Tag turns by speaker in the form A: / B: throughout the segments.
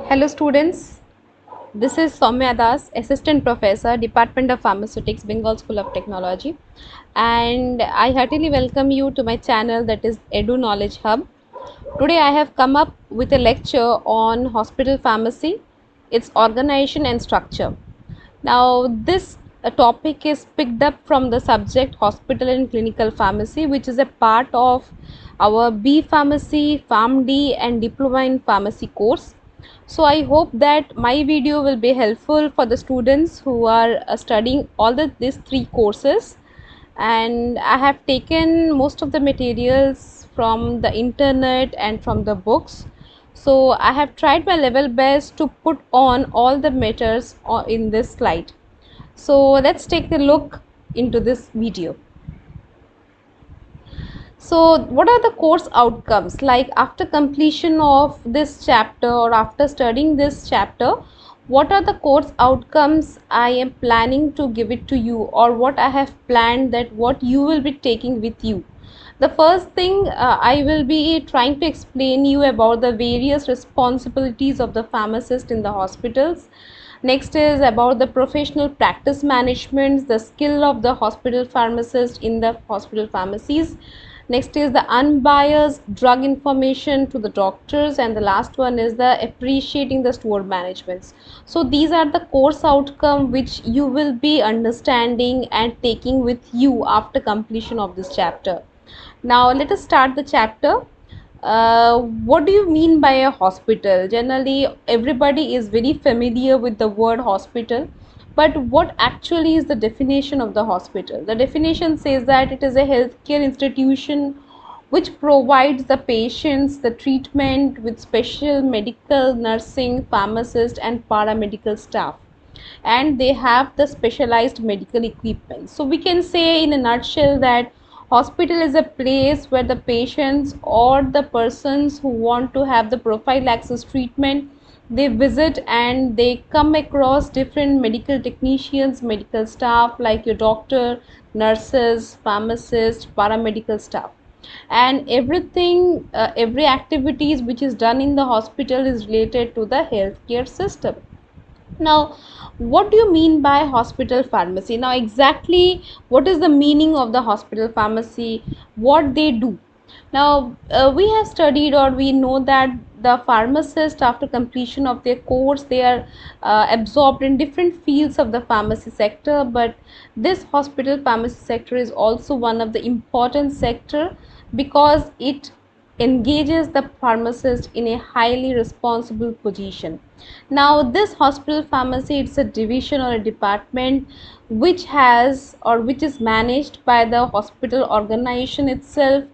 A: Hello students, this is Soumya Das, Assistant Professor, Department of Pharmaceutics, Bengal School of Technology, and I heartily welcome you to my channel, that is Edu Knowledge Hub. Today I have come up with a lecture on hospital pharmacy, its organization and structure. Now this topic is picked up from the subject Hospital and Clinical Pharmacy, which is a part of our B Pharmacy, PharmD and Diploma in Pharmacy course. So I hope that my video will be helpful for the students who are studying all these three courses, and I have taken most of the materials from the internet and from the books. So I have tried my level best to put on all the matters in this slide. So let's take a look into this video. So what are the course outcomes? Like after completion of this chapter or after studying this chapter, what are the course outcomes I am planning to give it to you, or what I have planned that what you will be taking with you? The first thing, I will be trying to explain you about the various responsibilities of the pharmacist in the hospitals. Next is about the professional practice management, the skill of the hospital pharmacist in the hospital pharmacies. Next is the unbiased drug information to the doctors, and the last one is the appreciating the store managements. So these are the course outcome which you will be understanding and taking with you after completion of this chapter. Now let us start the chapter. What do you mean by a hospital? Generally, everybody is very familiar with the word hospital, but what actually is the definition of the hospital? The definition says that it is a healthcare institution which provides the patients the treatment with special medical, nursing, pharmacist, and paramedical staff, and they have the specialized medical equipment. So we can say in a nutshell that hospital is a place where the patients or the persons who want to have the prophylaxis treatment, they visit and they come across different medical technicians, medical staff like your doctor, nurses, pharmacists, paramedical staff, and everything, every activities which is done in the hospital is related to the healthcare system. Now, what do you mean by hospital pharmacy? Now, exactly what is the meaning of the hospital pharmacy? What they do? Now, we have studied, or we know that the pharmacist, after completion of their course, they are absorbed in different fields of the pharmacy sector. But this hospital pharmacy sector is also one of the important sector because it engages the pharmacist in a highly responsible position. Now this hospital pharmacy, it's a division or a department which has, or which is managed by the hospital organization itself,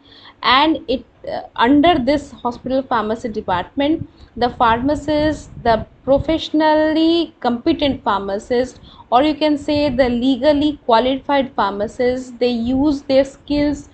A: and it under this hospital pharmacy department, the pharmacist, the professionally competent pharmacist, or you can say the legally qualified pharmacists, they use their skills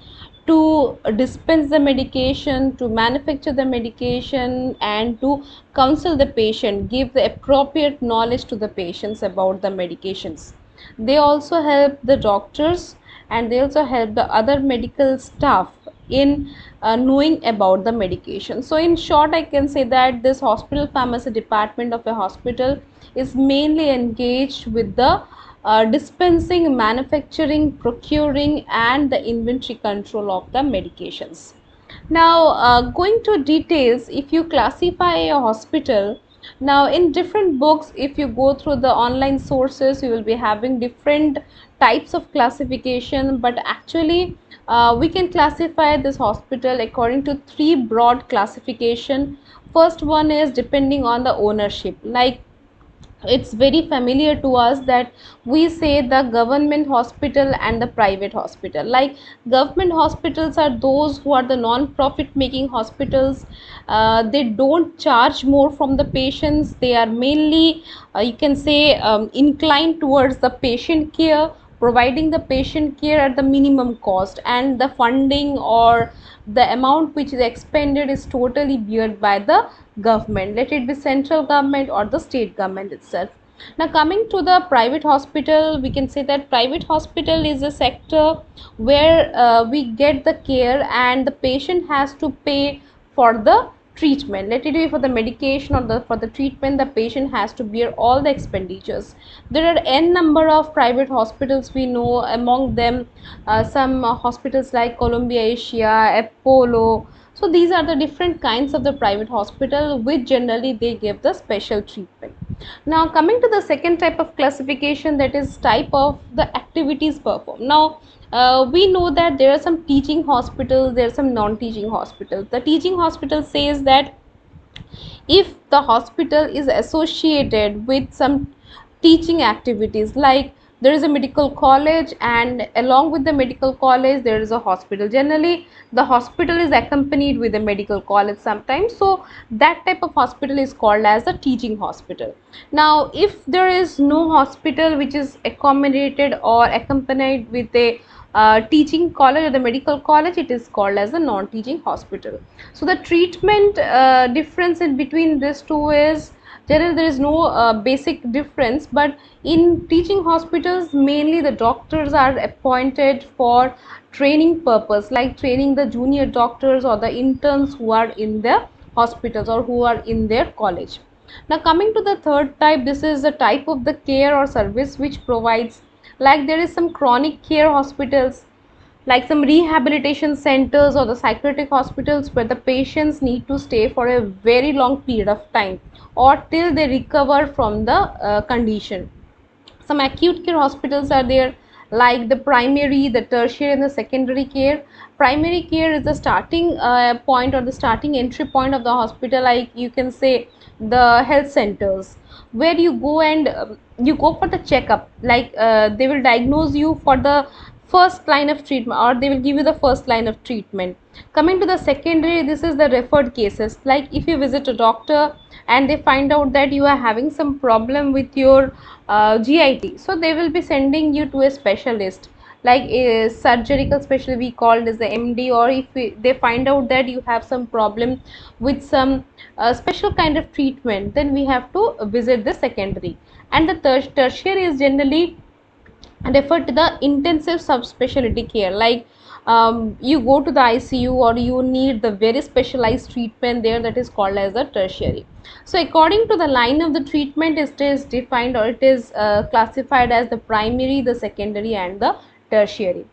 A: to dispense the medication, to manufacture the medication, and to counsel the patient, give the appropriate knowledge to the patients about the medications. They also help the doctors, and they also help the other medical staff in knowing about the medication. So in short, I can say that this hospital pharmacy department of a hospital is mainly engaged with the dispensing, manufacturing, procuring, and the inventory control of the medications. Now, going to details, if you classify a hospital, now in different books, if you go through the online sources, you will be having different types of classification, but actually we can classify this hospital according to three broad classification. First one is depending on the ownership. Like it's very familiar to us that we say the government hospital and the private hospital. Like government hospitals are those who are the non-profit making hospitals. They don't charge more from the patients. They are mainly, you can say, inclined towards the patient care, providing the patient care at the minimum cost, and the funding or the amount which is expended is totally beared by the government, let it be central government or the state government itself. Now coming to the private hospital, we can say that private hospital is a sector where we get the care and the patient has to pay for the treatment. Let it be for the medication or for the treatment, the patient has to bear all the expenditures. There are n number of private hospitals we know, among them some hospitals like Columbia Asia, Apollo. So these are the different kinds of the private hospital which generally they give the special treatment. Now coming to the second type of classification, that is type of the activities performed. Now we know that there are some teaching hospitals, there are some non-teaching hospitals. The teaching hospital says that if the hospital is associated with some teaching activities, like there is a medical college and along with the medical college there is a hospital, generally the hospital is accompanied with a medical college sometimes, so that type of hospital is called as a teaching hospital. Now if there is no hospital which is accommodated or accompanied with a teaching college or the medical college, it is called as a non-teaching hospital. So the treatment difference in between these two is, generally there is no basic difference, but in teaching hospitals mainly the doctors are appointed for training purpose, like training the junior doctors or the interns who are in the hospitals or who are in their college. Now coming to the third type, this is the type of the care or service which provides, like there is some chronic care hospitals, like some rehabilitation centers or the psychiatric hospitals where the patients need to stay for a very long period of time or till they recover from the condition. Some acute care hospitals are there, like the primary, the tertiary and the secondary care. Primary care is the starting point or the starting entry point of the hospital, like you can say the health centers, where you go and you go for the checkup, like they will diagnose you for the first line of treatment or they will give you the first line of treatment. Coming to the secondary, this is the referred cases, like if you visit a doctor and they find out that you are having some problem with your GIT, so they will be sending you to a specialist, like a surgical specialist we called as the MD, or if they find out that you have some problem with some special kind of treatment, then we have to visit the secondary. And the tertiary is generally refer to the intensive subspecialty care, like you go to the ICU or you need the very specialized treatment there, that is called as the tertiary. So according to the line of the treatment, it is defined or it is classified as the primary, the secondary and the tertiary.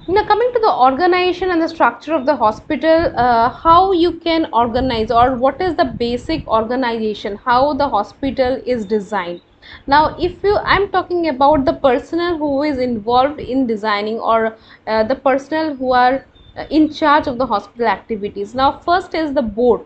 A: Now coming to the organization and the structure of the hospital, how you can organize or what is the basic organization, how the hospital is designed. Now if you, I'm talking about the personnel who is involved in designing or the personnel who are in charge of the hospital activities. Now first is the board.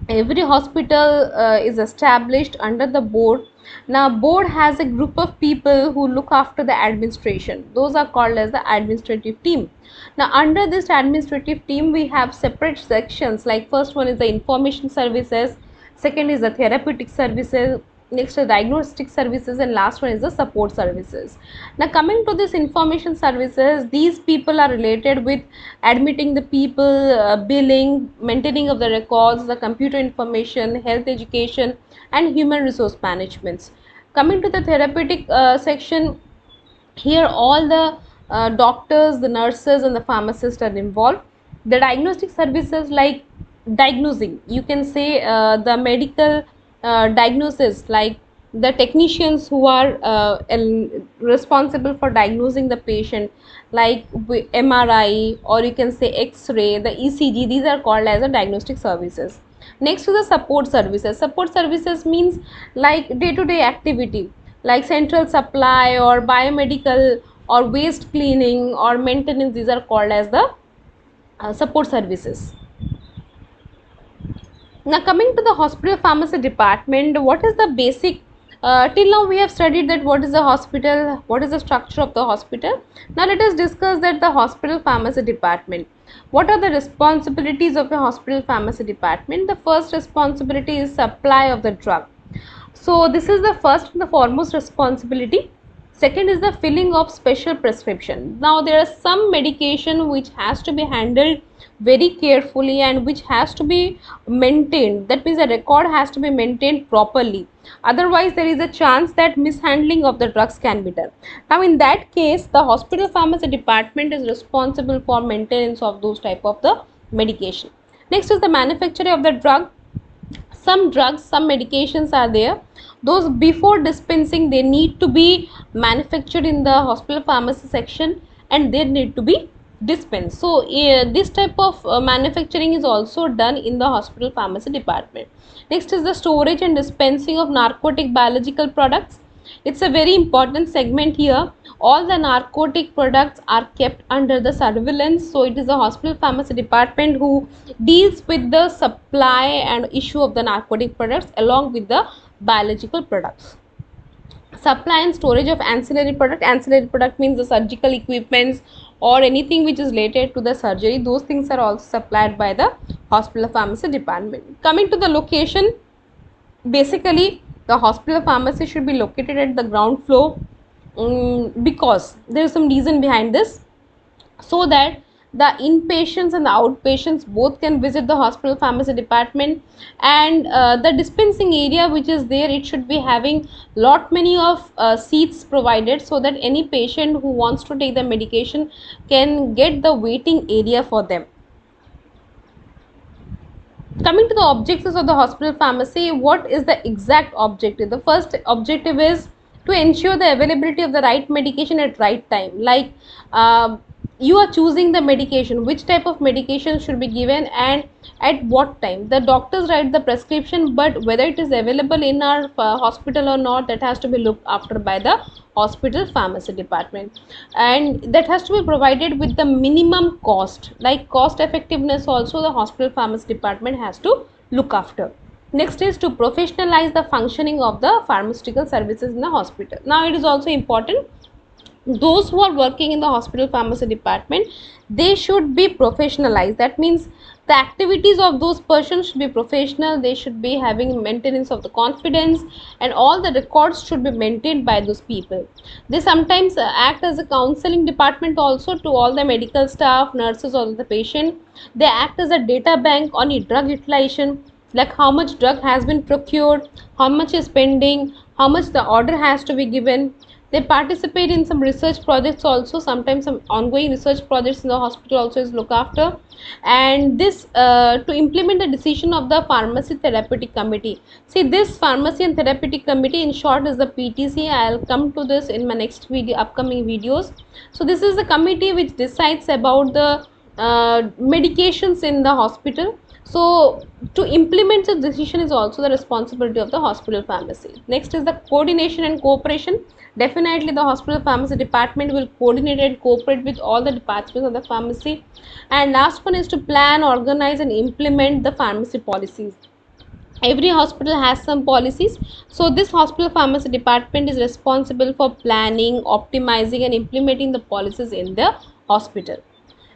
A: Every hospital is established under the board. Now board has a group of people who look after the administration, those are called as the administrative team. Now under this administrative team we have separate sections, like first one is the information services, second is the therapeutic services, next is diagnostic services, and last one is the support services. Now coming to this information services, these people are related with admitting the people, billing, maintaining of the records, the computer information, health education and human resource management. Coming to the therapeutic section, here all the doctors, the nurses and the pharmacists are involved. The diagnostic services, like diagnosing, you can say the medical diagnosis, like the technicians who are responsible for diagnosing the patient, like MRI or you can say X-ray, the ECG, these are called as the diagnostic services. Next to the support services, support services means like day-to-day activity, like central supply or biomedical or waste cleaning or maintenance, these are called as the support services. Now coming to the hospital pharmacy department, what is the basic, till now we have studied that what is the hospital, what is the structure of the hospital. Now let us discuss that the hospital pharmacy department. What are the responsibilities of a hospital pharmacy department? The first responsibility is supply of the drug. So this is the first and the foremost responsibility. Second is the filling of special prescription. Now there are some medication which has to be handled very carefully and which has to be maintained. That means a record has to be maintained properly. Otherwise there is a chance that mishandling of the drugs can be done. Now in that case the hospital pharmacy department is responsible for maintenance of those type of the medication. Next is the manufacturing of the drug. Some drugs, some medications are there, those before dispensing they need to be manufactured in the hospital pharmacy section and they need to be dispensed. So this type of manufacturing is also done in the hospital pharmacy department. Next is the storage and dispensing of narcotic biological products. It's a very important segment here. All the narcotic products are kept under the surveillance, so it is the hospital pharmacy department who deals with the supply and issue of the narcotic products along with the biological products. Supply and storage of ancillary product. Ancillary product means the surgical equipments or anything which is related to the surgery. Those things are also supplied by the hospital pharmacy department. Coming to the location, basically the hospital pharmacy should be located at the ground floor, because there is some reason behind this, so that the inpatients and the outpatients both can visit the hospital pharmacy department. And the dispensing area which is there, it should be having lot many of seats provided, so that any patient who wants to take the medication can get the waiting area for them. Coming to the objectives of the hospital pharmacy, what is the exact objective? The first objective is to ensure the availability of the right medication at right time. Like you are choosing the medication, which type of medication should be given and at what time. The doctors write the prescription, but whether it is available in our hospital or not, that has to be looked after by the hospital pharmacy department, and that has to be provided with the minimum cost. Like cost effectiveness also the hospital pharmacy department has to look after. Next is to professionalize the functioning of the pharmaceutical services in the hospital. Now it is also important, those who are working in the hospital pharmacy department, they should be professionalized. That means the activities of those persons should be professional, they should be having maintenance of the confidence, and all the records should be maintained by those people. They sometimes act as a counseling department also to all the medical staff, nurses, or the patient. They act as a data bank on the drug utilization, like how much drug has been procured, how much is pending, how much the order has to be given. They participate in some research projects also. Sometimes some ongoing research projects in the hospital also is looked after. And this to implement the decision of the pharmacy therapeutic committee. See, this pharmacy and therapeutic committee in short is the PTC. I'll come to this in my next video, upcoming videos. So this is the committee which decides about the medications in the hospital. So to implement the decision is also the responsibility of the hospital pharmacy. Next is the coordination and cooperation. Definitely the hospital pharmacy department will coordinate and cooperate with all the departments of the pharmacy. And last one is to plan, organize and implement the pharmacy policies. Every hospital has some policies, so this hospital pharmacy department is responsible for planning, optimizing and implementing the policies in the hospital.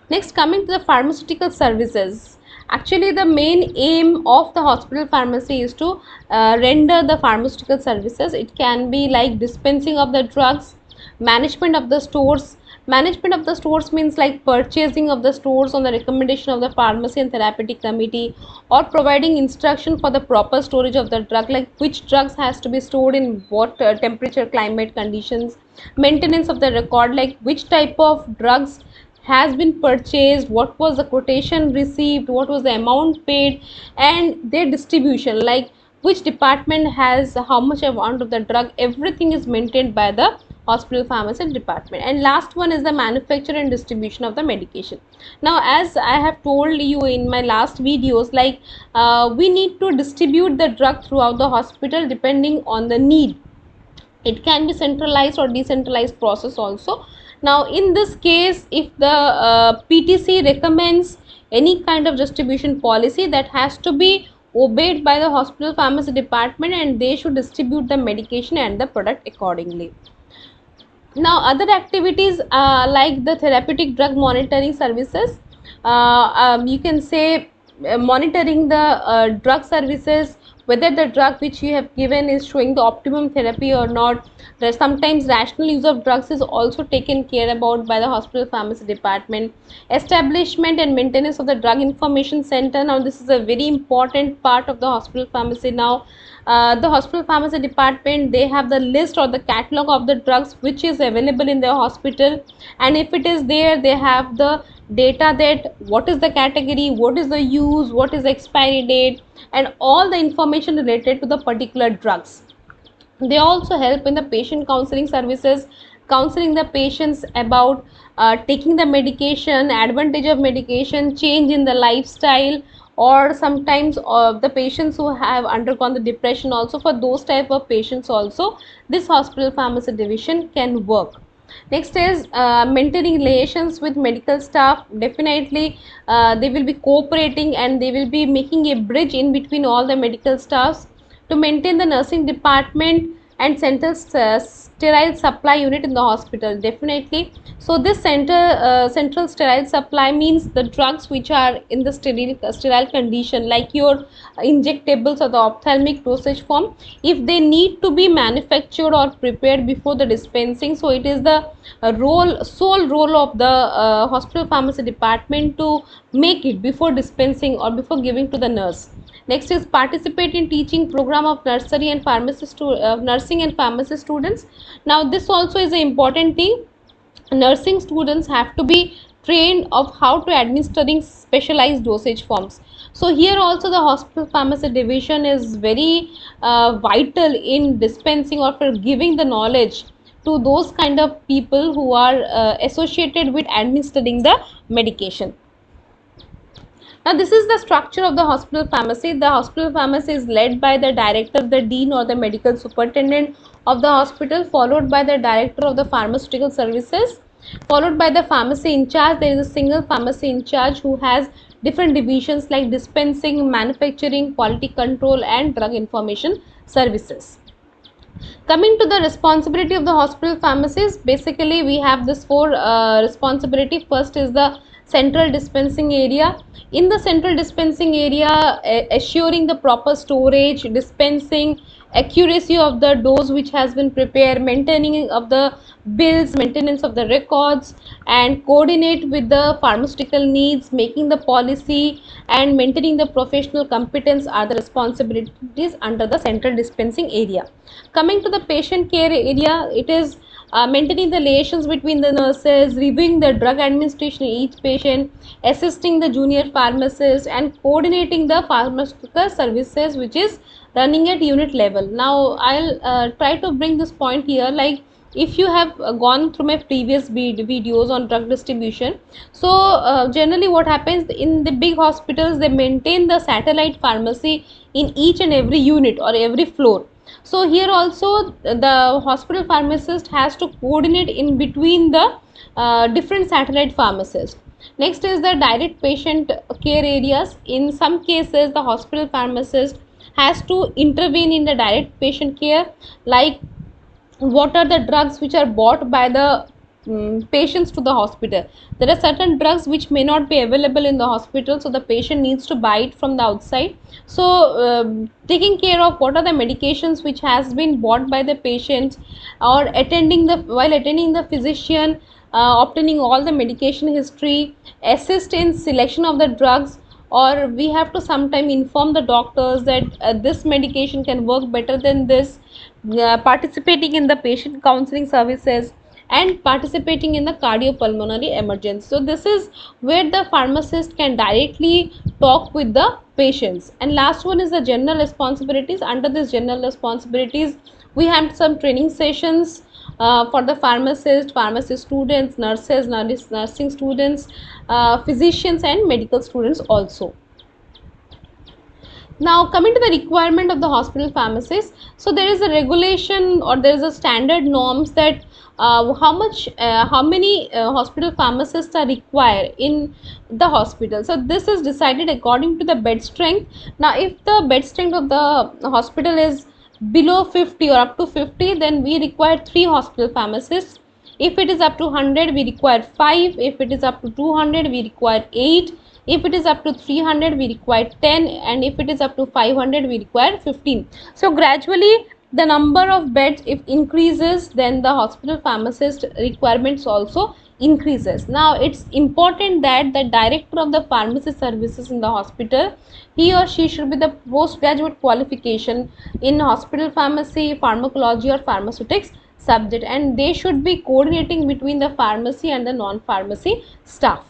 A: Next, coming to the pharmaceutical services. Actually, the main aim of the hospital pharmacy is to render the pharmaceutical services. It can be like dispensing of the drugs, management of the stores. Management of the stores means like purchasing of the stores on the recommendation of the pharmacy and therapeutic committee, or providing instruction for the proper storage of the drug, like which drugs has to be stored in what temperature, climate conditions. Maintenance of the record, like which type of drugs has been purchased, what was the quotation received, what was the amount paid, and their distribution, like which department has how much amount of the drug. Everything is maintained by the hospital pharmacy department. And last one is the manufacture and distribution of the medication. Now, as I have told you in my last videos, like we need to distribute the drug throughout the hospital depending on the need. It can be centralized or decentralized process also. Now in this case, if the PTC recommends any kind of distribution policy, that has to be obeyed by the hospital pharmacy department, and they should distribute the medication and the product accordingly. Now other activities like the therapeutic drug monitoring services, you can say monitoring the drug services, whether the drug which you have given is showing the optimum therapy or not. There sometimes rational use of drugs is also taken care about by the hospital pharmacy department. Establishment and maintenance of the drug information center. Now this is a very important part of the hospital pharmacy. Now the hospital pharmacy department, they have the list or the catalog of the drugs which is available in their hospital, and if it is there, they have the data that what is the category, what is the use, what is the expiry date, and all the information related to the particular drugs. They also help in the patient counseling services, counseling the patients about taking the medication, advantage of medication, change in the lifestyle, or sometimes the patients who have undergone the depression, also for those type of patients also this hospital pharmacy division can work. Next is maintaining relations with medical staff. Definitely they will be cooperating and they will be making a bridge in between all the medical staffs to maintain the nursing department and central sterile supply unit in the hospital. Definitely, so this central sterile supply means the drugs which are in the sterile condition, like your injectables or the ophthalmic dosage form, if they need to be manufactured or prepared before the dispensing, so it is the sole role of the hospital pharmacy department to make it before dispensing or before giving to the nurse. Next is participate in teaching program of nursery and pharmacy nursing and pharmacy students. Now this also is an important thing. Nursing students have to be trained of how to administering specialized dosage forms. So here also the hospital pharmacy division is very vital in dispensing or for giving the knowledge to those kind of people who are associated with administering the medication. Now this is the structure of the hospital pharmacy. The hospital pharmacy is led by the director, the dean or the medical superintendent of the hospital, followed by the director of the pharmaceutical services, followed by the pharmacy in charge. There is a single pharmacy in charge who has different divisions like dispensing, manufacturing, quality control and drug information services. Coming to the responsibility of the hospital pharmacies, basically we have this four responsibility. First is the central dispensing area. In the central dispensing area, assuring the proper storage, dispensing, accuracy of the dose which has been prepared, maintaining of the bills, maintenance of the records, and coordinate with the pharmaceutical needs, making the policy and maintaining the professional competence are the responsibilities under the central dispensing area. Coming to the patient care area, it is maintaining the relations between the nurses, reviewing the drug administration in each patient, assisting the junior pharmacist, and coordinating the pharmaceutical services which is running at unit level. Now I'll try to bring this point here, like if you have gone through my previous videos on drug distribution, so generally what happens in the big hospitals, they maintain the satellite pharmacy in each and every unit or every floor. So here also the hospital pharmacist has to coordinate in between the different satellite pharmacists. Next is the direct patient care areas. In some cases the hospital pharmacist has to intervene in the direct patient care, like what are the drugs which are bought by the patients to the hospital. There are certain drugs which may not be available in the hospital, so the patient needs to buy it from the outside. So taking care of what are the medications which has been bought by the patients, or while attending the physician, obtaining all the medication history, assist in selection of the drugs, or we have to sometime inform the doctors that this medication can work better than this, participating in the patient counseling services, and participating in the cardiopulmonary emergency. So this is where the pharmacist can directly talk with the patients. And last one is the general responsibilities. Under this general responsibilities, we have some training sessions for the pharmacist, pharmacy students, nurses, nursing students, physicians and medical students also. Now coming to the requirement of the hospital pharmacist, so there is a regulation or there is a standard norms that how many hospital pharmacists are required in the hospital. So this is decided according to the bed strength. Now if the bed strength of the hospital is below 50 or up to 50, then we require 3 hospital pharmacists. If it is up to 100, we require 5. If it is up to 200, we require 8. If it is up to 300, we require 10, and if it is up to 500, we require 15. So gradually the number of beds if increases, then the hospital pharmacist requirements also increases. Now it's important that the director of the pharmacy services in the hospital, he or she should be the postgraduate qualification in hospital pharmacy, pharmacology or pharmaceutics subject, and they should be coordinating between the pharmacy and the non-pharmacy staff.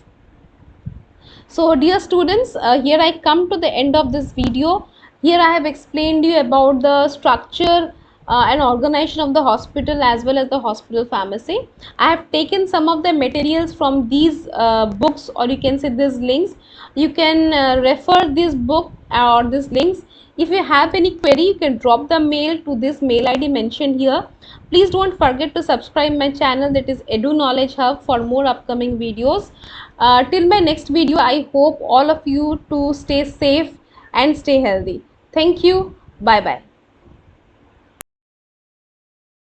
A: So dear students, here I come to the end of this video. Here I have explained you about the structure and organization of the hospital as well as the hospital pharmacy. I have taken some of the materials from these books, or you can say these links. You can refer this book or these links. If you have any query, you can drop the mail to this mail ID mentioned here. Please don't forget to subscribe my channel, that is Edu Knowledge Hub, for more upcoming videos. Till my next video, I hope all of you to stay safe and stay healthy. Thank you. Bye bye.